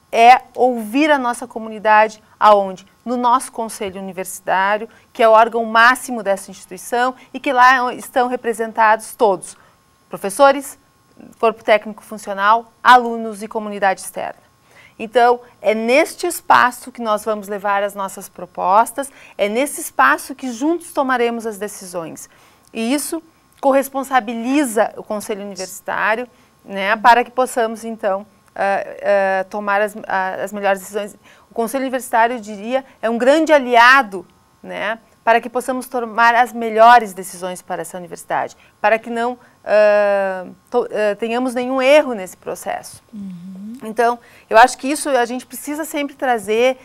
é ouvir a nossa comunidade aonde? No nosso conselho universitário, que é o órgão máximo dessa instituição e que lá estão representados todos, professores, corpo técnico funcional, alunos e comunidade externa. Então, é neste espaço que nós vamos levar as nossas propostas, é nesse espaço que juntos tomaremos as decisões. E isso corresponsabiliza o conselho universitário, né, para que possamos, então, tomar as melhores decisões. O conselho universitário, eu diria, é um grande aliado, né, para que possamos tomar as melhores decisões para essa universidade, para que não tenhamos nenhum erro nesse processo. Então, eu acho que isso a gente precisa sempre trazer,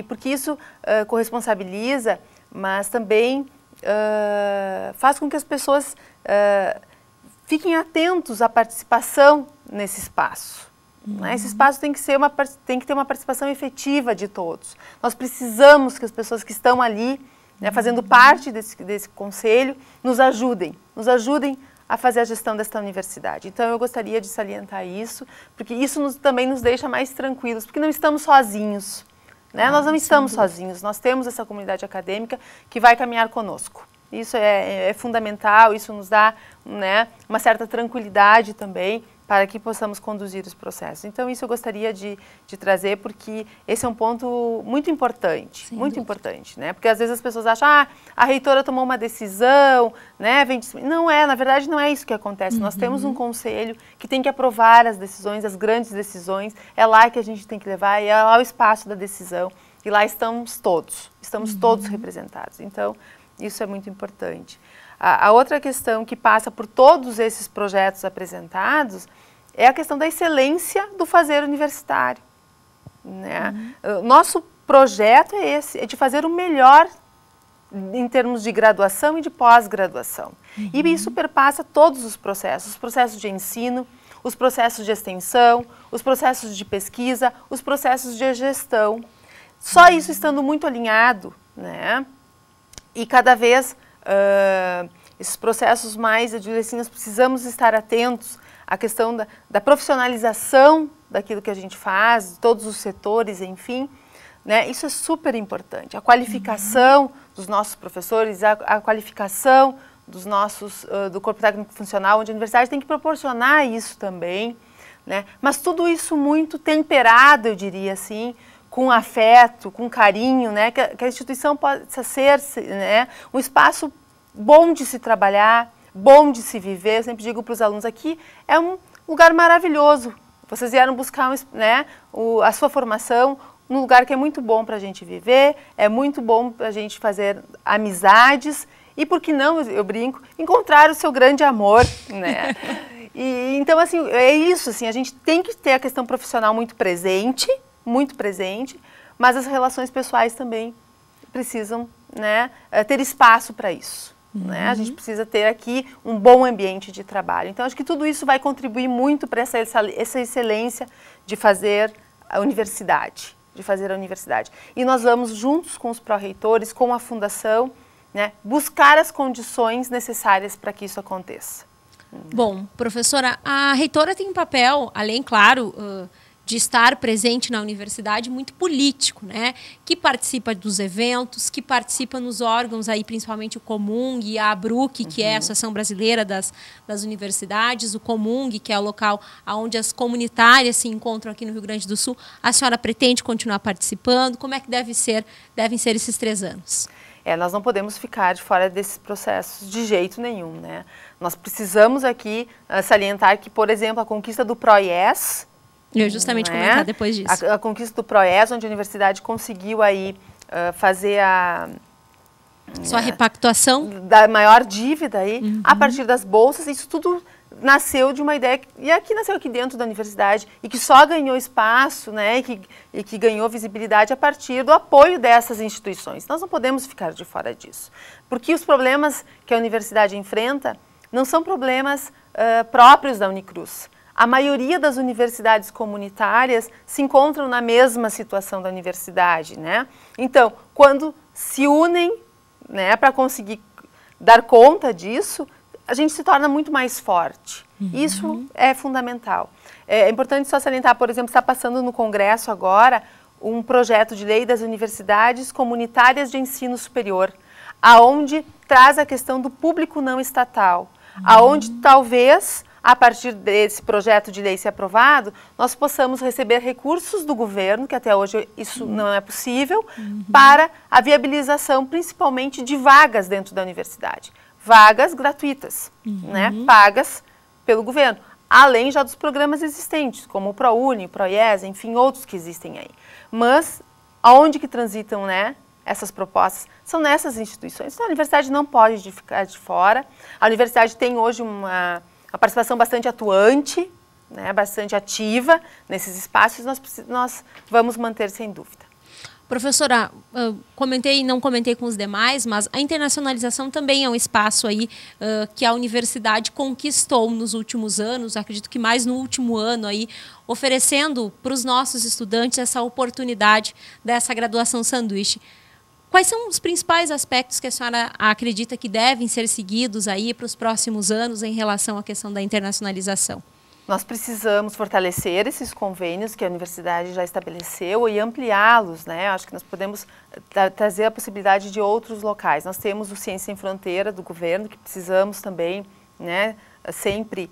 porque isso corresponsabiliza, mas também faz com que as pessoas fiquem atentos à participação nesse espaço. Né? Esse espaço tem que ter uma participação efetiva de todos. Nós precisamos que as pessoas que estão ali, né, fazendo parte desse conselho, nos ajudem a fazer a gestão desta universidade. Então, eu gostaria de salientar isso, porque isso também nos deixa mais tranquilos, porque não estamos sozinhos. Né? Nós não estamos sozinhos, nós temos essa comunidade acadêmica que vai caminhar conosco. Isso é fundamental, isso nos dá, né, uma certa tranquilidade também para que possamos conduzir os processos. Então, isso eu gostaria de trazer, porque esse é um ponto muito importante, importante, né? Porque às vezes as pessoas acham, a reitora tomou uma decisão, né? Não é, na verdade não é isso que acontece. Nós temos um conselho que tem que aprovar as decisões, as grandes decisões, é lá que a gente tem que levar, e é lá o espaço da decisão, e lá estamos todos representados. Então, isso é muito importante. A outra questão que passa por todos esses projetos apresentados é a questão da excelência do fazer universitário, né? Nosso projeto é esse, é de fazer o melhor em termos de graduação e de pós-graduação. E isso perpassa todos os processos de ensino, os processos de extensão, os processos de pesquisa, os processos de gestão. Só isso estando muito alinhado, né? E cada vez esses processos mais, eu digo assim, nós precisamos estar atentos à questão da profissionalização daquilo que a gente faz, de todos os setores, enfim, né? Isso é super importante. A qualificação dos nossos professores, a qualificação dos nossos, do corpo técnico funcional, onde a universidade tem que proporcionar isso também, né? Mas tudo isso muito temperado, eu diria assim, com afeto, com carinho, né? Que a instituição possa ser, né, um espaço bom de se trabalhar, bom de se viver. Eu sempre digo para os alunos aqui, é um lugar maravilhoso. Vocês vieram buscar, né, a sua formação num lugar que é muito bom para a gente viver, é muito bom para a gente fazer amizades e, por que não, eu brinco, encontrar o seu grande amor, né? E, então, assim, é isso, assim, a gente tem que ter a questão profissional muito presente, mas as relações pessoais também precisam, né, ter espaço para isso. Né? A gente precisa ter aqui um bom ambiente de trabalho. Então, acho que tudo isso vai contribuir muito para essa excelência de fazer a universidade. E nós vamos, juntos com os pró-reitores, com a fundação, né, buscar as condições necessárias para que isso aconteça. Bom, professora, a reitora tem um papel, além, claro, de estar presente na universidade, muito político, né? Que participa dos eventos, que participa nos órgãos, aí, principalmente o Comung e a ABRUC, que é a Associação Brasileira das Universidades, o Comung, que é o local onde as comunitárias se encontram aqui no Rio Grande do Sul. A senhora pretende continuar participando? Como é que devem ser esses 3 anos? Nós não podemos ficar de fora desses processos de jeito nenhum, né? Nós precisamos aqui salientar que, por exemplo, a conquista do PROIES, eu justamente comentar depois disso. A conquista do PROES, onde a universidade conseguiu aí fazer a sua repactuação da maior dívida aí, a partir das bolsas. Isso tudo nasceu de uma ideia, e aqui nasceu aqui dentro da universidade, e que só ganhou espaço, né, e que ganhou visibilidade a partir do apoio dessas instituições. Nós não podemos ficar de fora disso, porque os problemas que a universidade enfrenta não são problemas próprios da Unicruz. A maioria das universidades comunitárias se encontram na mesma situação da universidade, né? Então, quando se unem, né, para conseguir dar conta disso, a gente se torna muito mais forte. Isso é fundamental. É importante só salientar, por exemplo, está passando no Congresso agora um projeto de lei das universidades comunitárias de ensino superior, aonde traz a questão do público não estatal, aonde talvez, a partir desse projeto de lei ser aprovado, nós possamos receber recursos do governo, que até hoje isso não é possível, para a viabilização, principalmente, de vagas dentro da universidade. Vagas gratuitas, né, pagas pelo governo, além já dos programas existentes, como o ProUni, o ProIES, enfim, outros que existem aí. Mas, aonde que transitam, né, essas propostas? São nessas instituições. Então, a universidade não pode ficar de fora. A universidade tem hoje uma participação bastante atuante, né, bastante ativa nesses espaços, nós vamos manter sem dúvida. Professora, não comentei com os demais, mas a internacionalização também é um espaço aí que a universidade conquistou nos últimos anos, acredito que mais no último ano aí, oferecendo para os nossos estudantes essa oportunidade dessa graduação sanduíche. Quais são os principais aspectos que a senhora acredita que devem ser seguidos aí para os próximos anos em relação à questão da internacionalização? Nós precisamos fortalecer esses convênios que a universidade já estabeleceu e ampliá-los, né? Acho que nós podemos trazer a possibilidade de outros locais. Nós temos o Ciência Sem Fronteira do governo, que precisamos também, né, sempre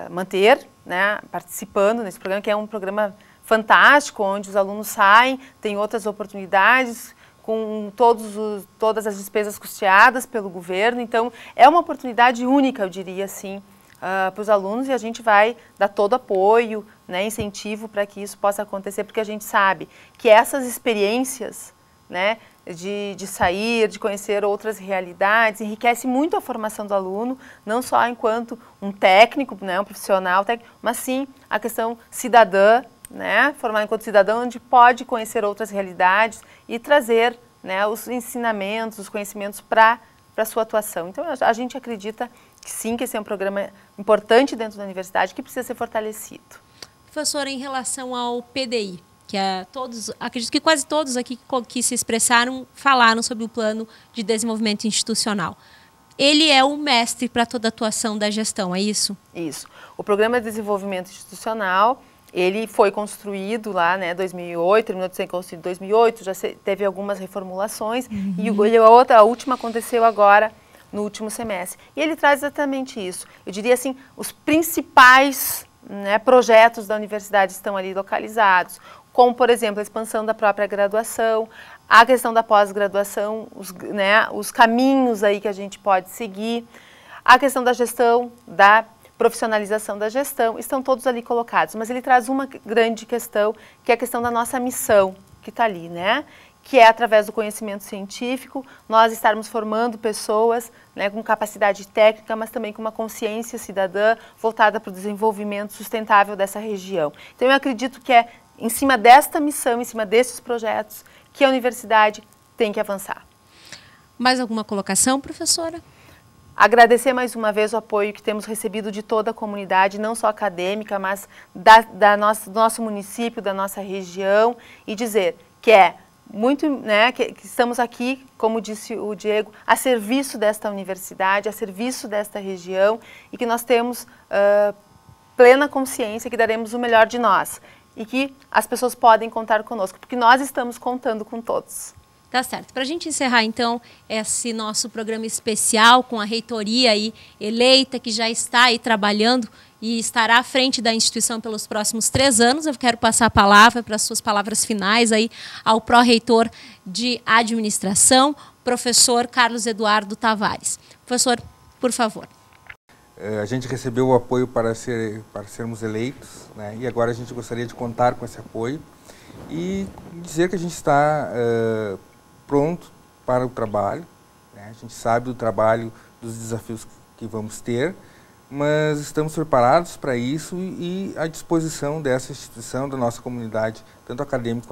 manter, né, participando nesse programa, que é um programa fantástico, onde os alunos saem, têm outras oportunidades, com todas as despesas custeadas pelo governo. Então, é uma oportunidade única, eu diria assim, para os alunos, e a gente vai dar todo apoio, né, incentivo para que isso possa acontecer, porque a gente sabe que essas experiências, né, de sair, de conhecer outras realidades, enriquece muito a formação do aluno, não só enquanto um técnico, né, um profissional técnico, mas sim a questão cidadã, né, formar enquanto cidadão, onde pode conhecer outras realidades e trazer, né, os ensinamentos, os conhecimentos para a sua atuação. Então, a gente acredita que sim, que esse é um programa importante dentro da universidade, que precisa ser fortalecido. Professora, em relação ao PDI, que acredito que quase todos aqui que se expressaram falaram sobre o plano de desenvolvimento institucional. Ele é o mestre para toda a atuação da gestão, é isso? Isso. O programa de desenvolvimento institucional, ele foi construído lá, né, 2008, terminou de ser construído em 2008, já teve algumas reformulações, e a última aconteceu agora, no último semestre. E ele traz exatamente isso. Eu diria assim, os principais, né, projetos da universidade estão ali localizados, como, por exemplo, a expansão da própria graduação, a questão da pós-graduação, os caminhos aí que a gente pode seguir, a questão da gestão, da profissionalização da gestão, estão todos ali colocados. Mas ele traz uma grande questão, que é a questão da nossa missão, que está ali, né? Que é, através do conhecimento científico, nós estarmos formando pessoas, né, com capacidade técnica, mas também com uma consciência cidadã voltada para o desenvolvimento sustentável dessa região. Então, eu acredito que é em cima desta missão, em cima desses projetos, que a universidade tem que avançar. Mais alguma colocação, professora? Agradecer mais uma vez o apoio que temos recebido de toda a comunidade, não só acadêmica, mas do nosso município, da nossa região, e dizer que é muito, né, que estamos aqui, como disse o Diego, a serviço desta universidade, a serviço desta região, e que nós temos plena consciência que daremos o melhor de nós e que as pessoas podem contar conosco, porque nós estamos contando com todos. Tá certo. Para a gente encerrar, então, esse nosso programa especial com a reitoria aí eleita, que já está aí trabalhando e estará à frente da instituição pelos próximos 3 anos, eu quero passar a palavra para as suas palavras finais aí ao pró-reitor de administração, professor Carlos Eduardo Tavares. Professor, por favor. A gente recebeu o apoio para sermos eleitos, né? E agora a gente gostaria de contar com esse apoio e dizer que a gente está pronto para o trabalho, né? A gente sabe do trabalho, dos desafios que vamos ter, mas estamos preparados para isso e à disposição dessa instituição, da nossa comunidade, tanto acadêmica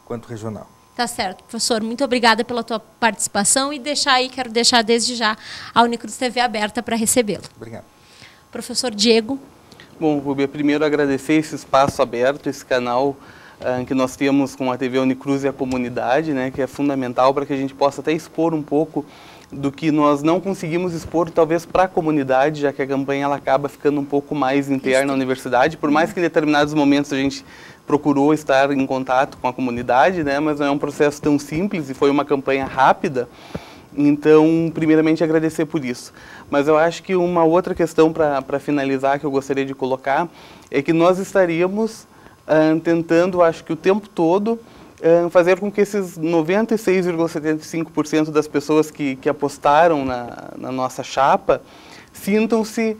quanto regional. Tá certo, professor. Muito obrigada pela tua participação e quero deixar desde já a Unicruz TV aberta para recebê-lo. Obrigado. Professor Diego. Bom, Rubia, primeiro agradecer esse espaço aberto, esse canal que nós temos com a TV Unicruz e a comunidade, né, que é fundamental para que a gente possa até expor um pouco do que nós não conseguimos expor, talvez, para a comunidade, já que a campanha ela acaba ficando um pouco mais interna à universidade, por mais que em determinados momentos a gente procurou estar em contato com a comunidade, né, mas não é um processo tão simples e foi uma campanha rápida. Então, primeiramente, agradecer por isso. Mas eu acho que uma outra questão para finalizar que eu gostaria de colocar é que nós estaríamos tentando, acho que o tempo todo, fazer com que esses 96,75% das pessoas que apostaram na nossa chapa sintam-se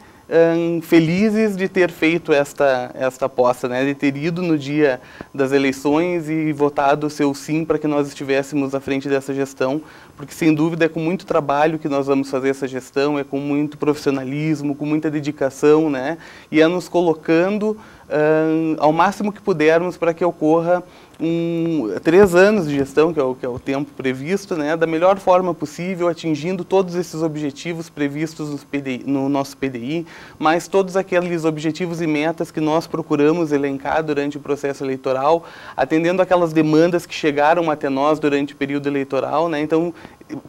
felizes de ter feito esta aposta, né? De ter ido no dia das eleições e votado o seu sim para que nós estivéssemos à frente dessa gestão, porque sem dúvida é com muito trabalho que nós vamos fazer essa gestão, é com muito profissionalismo, com muita dedicação, né? E é nos colocando ao máximo que pudermos para que ocorra 3 anos de gestão, que é o tempo previsto, né, da melhor forma possível, atingindo todos esses objetivos previstos no nosso PDI, mas todos aqueles objetivos e metas que nós procuramos elencar durante o processo eleitoral, atendendo aquelas demandas que chegaram até nós durante o período eleitoral, né, então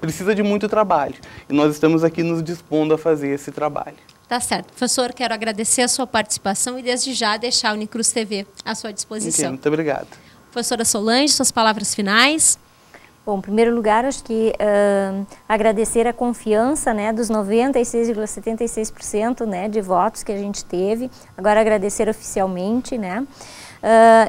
precisa de muito trabalho, e nós estamos aqui nos dispondo a fazer esse trabalho. Tá certo. Professor, quero agradecer a sua participação e desde já deixar a Unicruz TV à sua disposição. Muito obrigado. Professora Solange, suas palavras finais. Bom, em primeiro lugar, acho que agradecer a confiança, né, dos 96,76%, né, de votos que a gente teve. Agora agradecer oficialmente, né,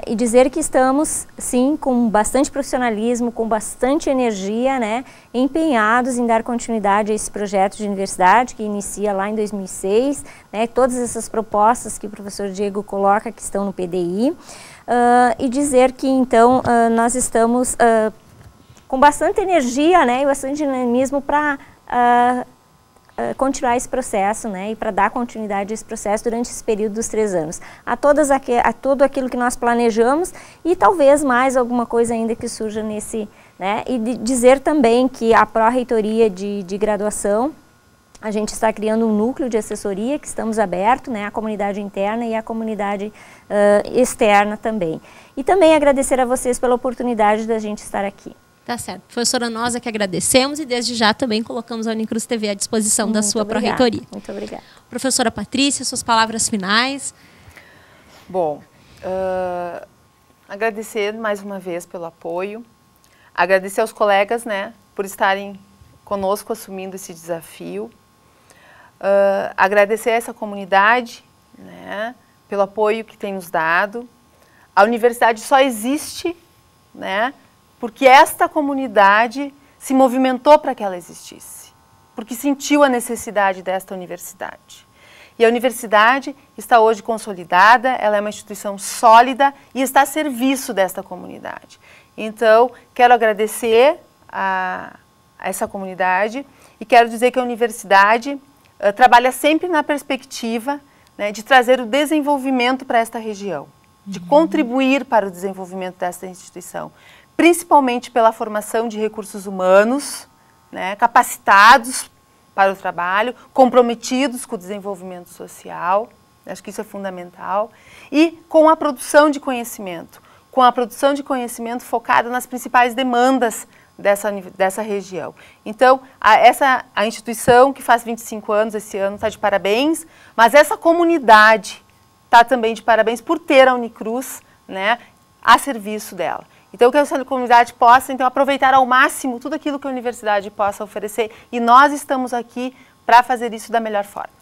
e dizer que estamos, sim, com bastante profissionalismo, com bastante energia, né, empenhados em dar continuidade a esse projeto de universidade que inicia lá em 2006, né, todas essas propostas que o professor Diego coloca que estão no PDI, e dizer que, então, nós estamos com bastante energia, né, e bastante dinamismo para continuar esse processo, né, e para dar continuidade a esse processo durante esse período dos 3 anos. A tudo aquilo que nós planejamos e talvez mais alguma coisa ainda que surja nesse, né, e dizer também que a pró-reitoria de graduação, a gente está criando um núcleo de assessoria que estamos abertos, né, à comunidade interna e à comunidade externa também. E também agradecer a vocês pela oportunidade da gente estar aqui. Tá certo. Professora, nós é que agradecemos e desde já também colocamos a Unicruz TV à disposição da sua pró-reitoria. Muito obrigada. Professora Patrícia, suas palavras finais. Bom, agradecer mais uma vez pelo apoio, agradecer aos colegas, né, por estarem conosco assumindo esse desafio, agradecer a essa comunidade, né, pelo apoio que tem nos dado. A universidade só existe, né, porque esta comunidade se movimentou para que ela existisse, porque sentiu a necessidade desta universidade. E a universidade está hoje consolidada, ela é uma instituição sólida e está a serviço desta comunidade. Então, quero agradecer a essa comunidade e quero dizer que a universidade trabalha sempre na perspectiva, né, de trazer o desenvolvimento para esta região, de contribuir para o desenvolvimento desta instituição, principalmente pela formação de recursos humanos, né, capacitados para o trabalho, comprometidos com o desenvolvimento social, acho que isso é fundamental, e com a produção de conhecimento, focada nas principais demandas dessa região. Então, a instituição que faz 25 anos esse ano está de parabéns, mas essa comunidade está também de parabéns por ter a Unicruz, né, a serviço dela. Então, que essa comunidade possa, então, aproveitar ao máximo tudo aquilo que a universidade possa oferecer e nós estamos aqui para fazer isso da melhor forma.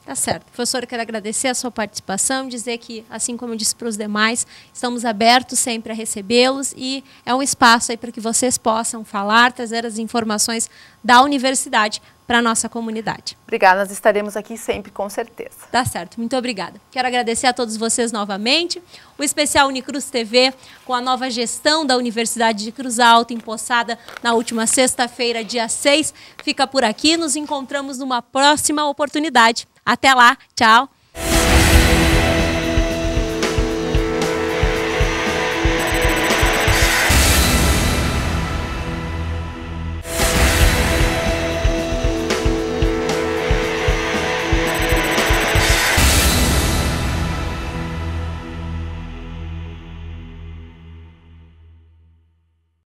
Tá certo. Professor, eu quero agradecer a sua participação, dizer que, assim como eu disse para os demais, estamos abertos sempre a recebê-los e é um espaço aí para que vocês possam falar, trazer as informações da universidade para a nossa comunidade. Obrigada, nós estaremos aqui sempre, com certeza. Tá certo, muito obrigada. Quero agradecer a todos vocês novamente. O especial Unicruz TV, com a nova gestão da Universidade de Cruz Alta, empossada na última sexta-feira, dia 6, fica por aqui. Nos encontramos numa próxima oportunidade. Até lá, tchau!